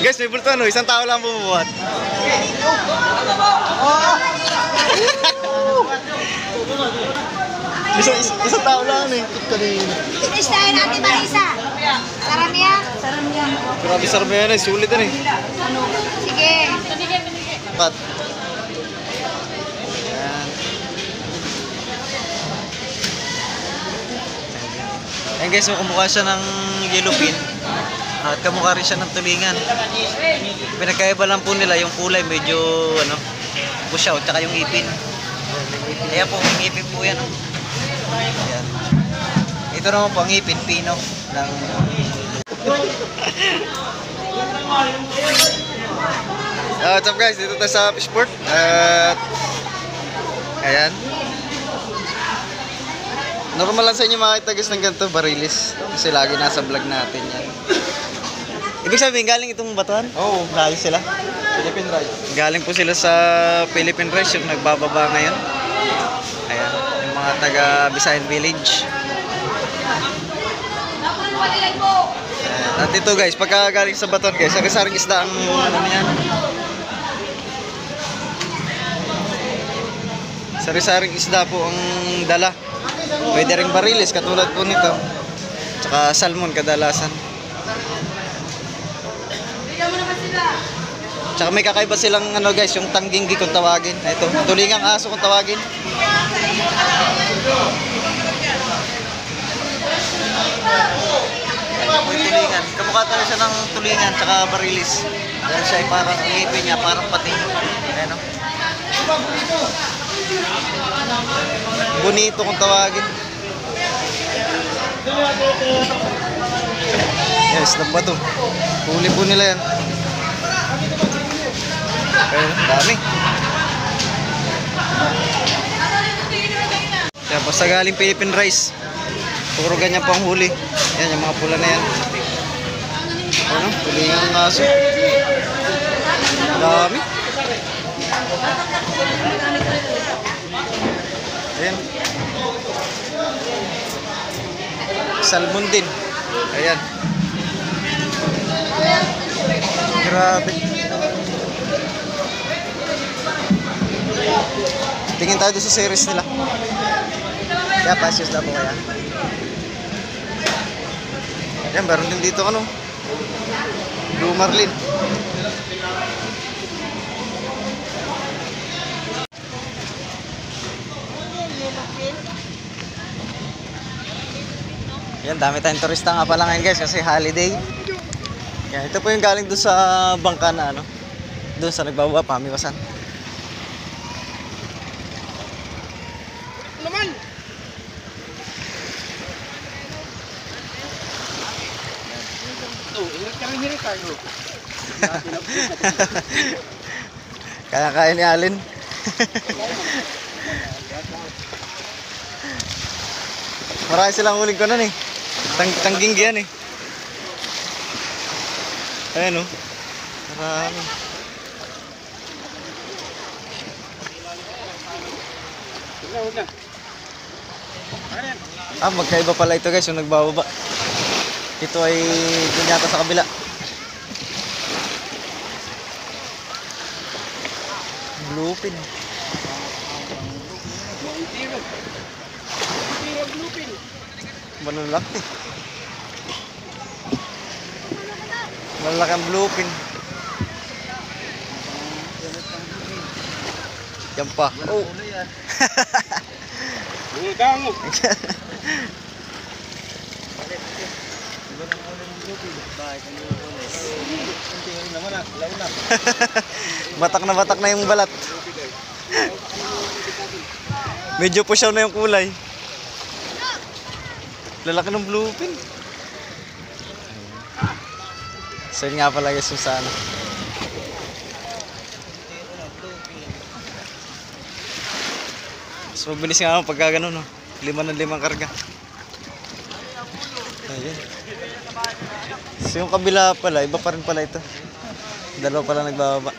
Guys, may bulto ano, isang tao lang bumubuhat. Isang tao lang eh. Finish tayo natin, Marisa. Saramiya? Saramiya. Grabe saramiya na eh, sulit na eh. Sige. Cut. Ayan guys, so kumukha siya ng yellow pin. At kamukha rin siya ng tulingan. Pinagkaiba lang po nila yung kulay, medyo ano, busyaw, tsaka yung ipin. Ayan po, yung ipin po yan. Ayan. Ito naman po ang ipin, pino. What's up guys, dito tayo sa Fishport. At ayan. Normal lang sa inyo makakita guys ng ganito, barilis. Kasi lagi nasa vlog natin yan. Ibig sabihin, galing itong batuhan? Oo. Galing sila? Philippine Rice. Galing po sila sa Philippine Rice, yung nagbababa ngayon. Ayan, yung mga taga Bisayan Village. At ito guys, pagka galing sa batuhan guys, sari-saring isda ang ano yan. Sari-saring isda po ang dala. Pwede ring barilis katulad po nito. Tsaka salmon kadalasan. Tsaka may kakaiba silang ano guys, yung tangginggi kung tawagin. Ito, tulingang aso kung tawagin. Ito po yung tulingan. Kamukha talaga siya ng tulingan tsaka barilis. Dahil siya ay parang ngipin niya, parang pati. Ayan o. Bonito kung tawagin. Yes, nabato. Huli po nila yan. Ayun, dami. Yan, basta galing Philippine Rice. Puro ganyan pang huli. Yan, yung mga pula na yan. Ano, tulingang aso. Dami. Ayan. Salmon din. Ayan. Grabe. Tingin tayo doon sa series nila. Kaya pasyos na po kaya. Ayan, meron din dito ano. Blue Marlin. Yan, dami tayong turista nga pala ngayon guys kasi holiday. Yan, ito po yung galing doon sa bangka na ano. Doon sa nagbababa, Pamiwasan. Naman! Kaya ni Alin. Marami silang huling ko nun eh. Tangginggi yan eh. Ayan o. Marami. Magkaiba pala ito guys yung nagbababa. Ito ay dun yata sa kabila. Bluefin. Malalaki. Malalaki ang bluefin. Yan pa. Oh. Batak na yung balat. Medyo pusyaw na yung kulay. Lalaki ng bluefin. So yun nga pala guys yung sana. Mas mabilis nga pagka gano'n no. 5 ng 5 karga. Ayan. So yung kabila pala, iba pa rin pala ito. Dalawa pala nagbababa.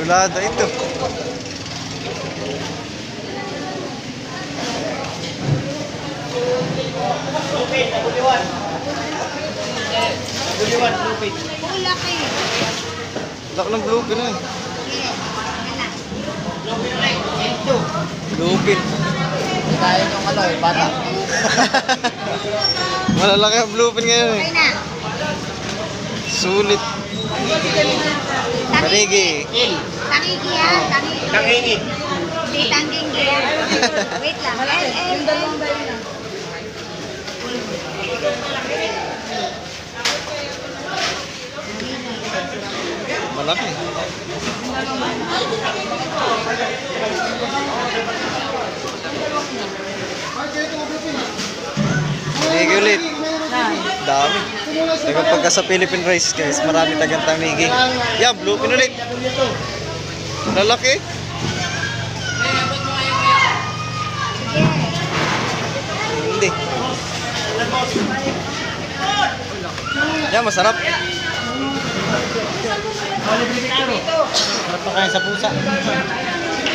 Rulada ito. Ang laki. Laki ng bluefin eh. Sige. Bluefin. Kaya yung bata. Malalaki ang bluefin ngayon eh. Okay na. Sulit. Tanigi. Tangigi ha. Tangigi. Hindi tangigi ha. Wait lang. Malaki. Tanigi ulit. Dami. Tagang pagka sa Philippine rice guys, marami tagang tanigi. Yeah, bluefin ulit. Lalaki. Hindi. Yeah, masarap. Masarap pa kain sa pusa.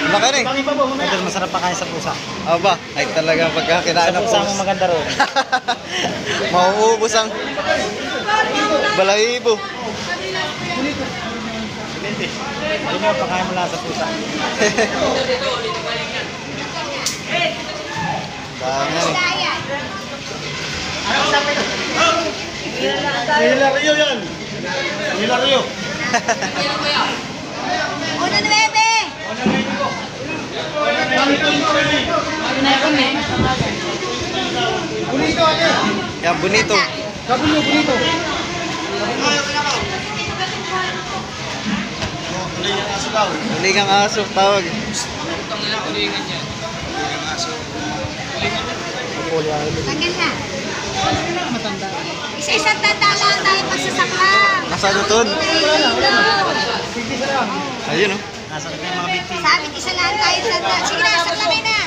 Laki rin. Idol, masarap pa kain sa pusa. Aba, ay talagang pagka kinain ng Pusa mo maganda ron. mauubos ang balahibo. Hindi mo pakain mo lang sa pusa. Dami. Dayan. Hilario yan! Hilario! 1-9. Yan, bonito. Hulingang aso, tawag. Tanggal na. Isa-isang tanda lang tayo pagsasaklang. Nasa dutod. Ayun oh. Nasa na yung mga binti. Sabi, isa lang tayo tanda. Sige na, saklangin na.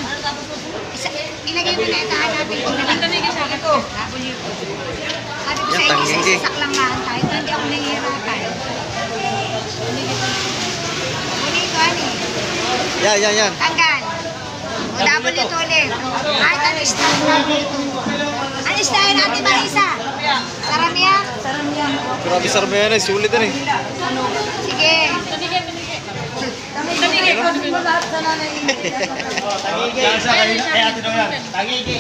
Ilagay mo na ito, hanapin ko na lang. Sabi ko Yan, sa inyo, tanggingi. isasaklang lang tayo. Hindi ako nahihirapan. Bonito, ani. Yan. Tanggal. O, double ito ulit. Kahit ano style double ito. Ano style natin, Marisa? Saramia? Saramia. Grabe sarap yan eh, sulit yan eh. Sige. Ay, ate daw yan. Tagigi,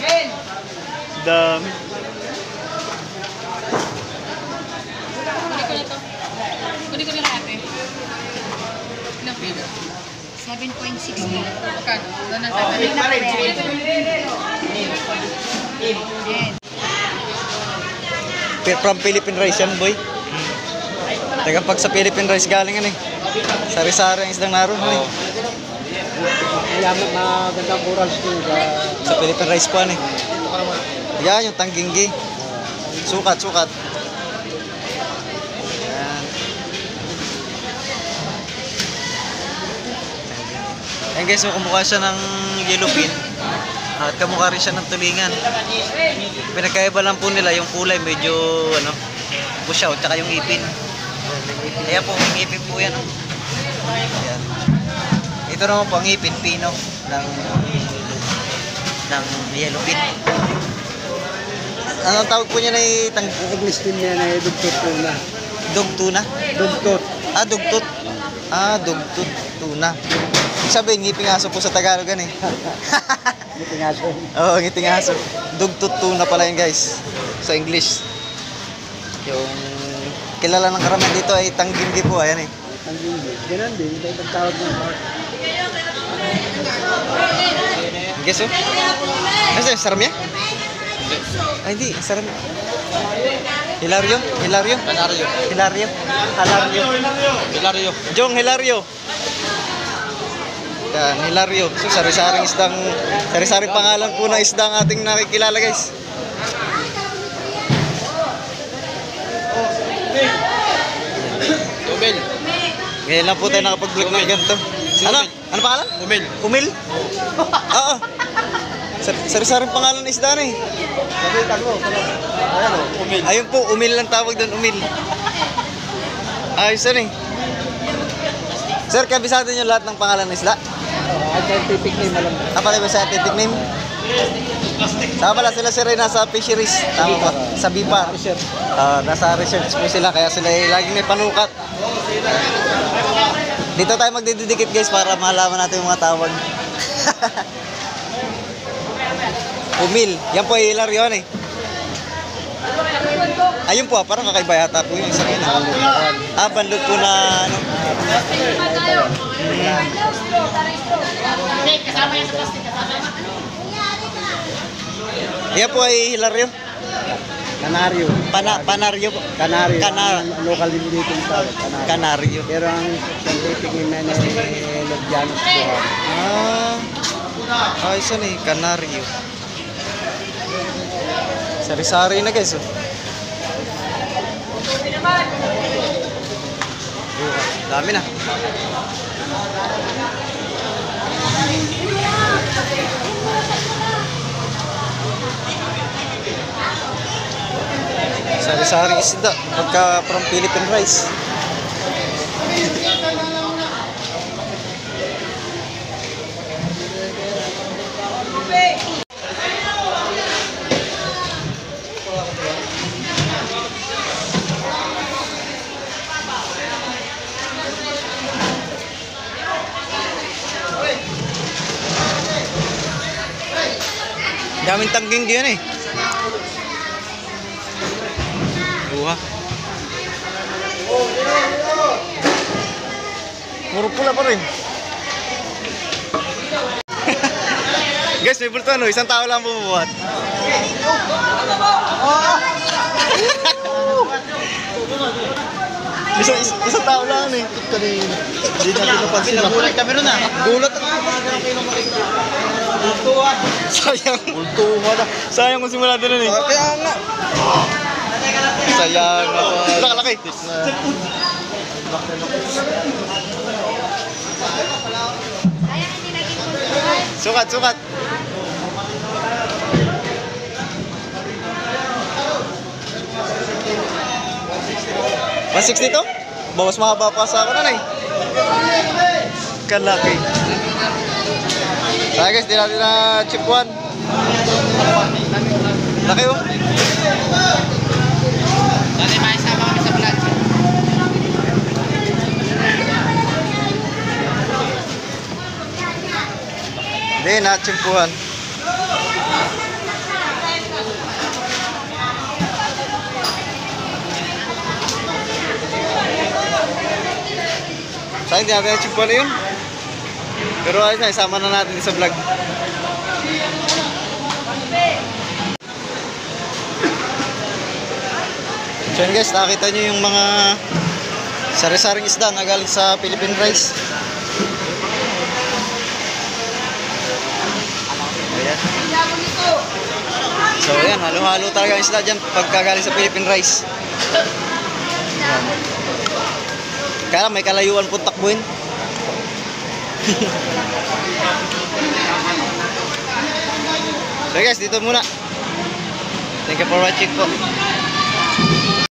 El. Dami. Kunin ko na lang ate. Ilang pila? 7.6 na. Magkano? Doon ang Oh, tatalik na parin. From Philippine rice yan, boy. Tagang pag sa Philippine rice galing yan eh. Sari-sari ang isdang naroon eh. Mayaman, magandang oral school Sa Philippine rice po yan eh. Yan, yung tangginggi. Sukat. Yan. Ayan guys, so kumukha siya ng yellow pin. At kamukha rin siya ng tulingan. Pinagkaiba lang po nila yung kulay, medyo ano, busyaw, tsaka yung ipin. Ayan po, yung ipin po yan. Oh. Ayan. Ito naman po ang ipin, pino ng yellow pin. Anong tawag po niya na English din niya na dugtot tuna. dugtuna? Dugtot. Dugtot. Dugtot tuna. Ibig sabihin, ngiping aso po sa Tagalog yan eh. Buti nga siya. Oo, ngiting aso. Dugtot tuna pala yun guys. Sa English. Yung kilala ng karamihan dito ay tanggindi po. Ayan eh. Ang hindi. Ganun din. Ito yung tawag ng heart. Guess oh. Kasi sarap niya? Ay hindi, sarap niya. Hilario? Jong Hilario. Yan, Hilario. So, sari-saring pangalan po ng isda ang ating nakikilala guys. Tubel. Ngayon lang po tayo nakapag-vlog ng ganito. Ano? Ano pangalan? Umil? Oo. Sari-saring pangalan ng isda na eh. Sabitan mo. Ayan o. Umil. Ayun po, umil lang tawag doon, umil. Ayos yan eh. Sir, kabisado niyo lahat ng pangalan ng isda? Scientific name alam mo. Pati ba scientific name? Tama pala sila sir ay nasa fisheries. Tama ba? Sa BIPAR. Nasa research po sila kaya sila ay laging may panukat. Dito tayo magdidikit guys para malaman natin yung mga tawag. Umil. Yan po ay ilar yun eh. Ayun po, parang kakaiba yata po yung isa yun. Banlog po na ano. Yan po ay hilaryo. Kanaryo. Panaryo po. Kanaryo. Kanar- Ang local din dito yung tawag. Kanaryo. Kanaryo. Pero ang scientific name na Lodianus Buhar. Ayos yan eh, kanaryo. Sari-sari na guys oh. Dami na. Sari-sari isda pagka from Philippine rice. Daming tangging diyan eh. Buha. Muro pula pa rin. Guys, may bulto ano, isang tao lang bumubuhat. Isang tao lang eh. Hindi natin napansin. Nagulat kami ron ah. Gulat ako. Sayang. Sayang kung simula doon eh. Kaya nga. Sayang naman. Nakalaki. Sayang hindi naging kultural. Sukat. 160 to? Bawas mahaba pa sa ako na eh. Kalaki. Kaya guys, di natin na chip 1. Laki oh. Dati maisama kami sa vlog. Hindi, na chip 1. Sayang, di natin na-chip na yun. Pero ayos na, isama na natin sa vlog. So yun guys, nakakita nyo yung mga sari-saring isda na galing sa Philippine rice. Ayan. So ayan, halo-halo talaga ang isda dyan pagka galing sa Philippine rice. Ayan. Kaya may kalayuan po takbuhin. So guys, dito muna. Thank you for watching po.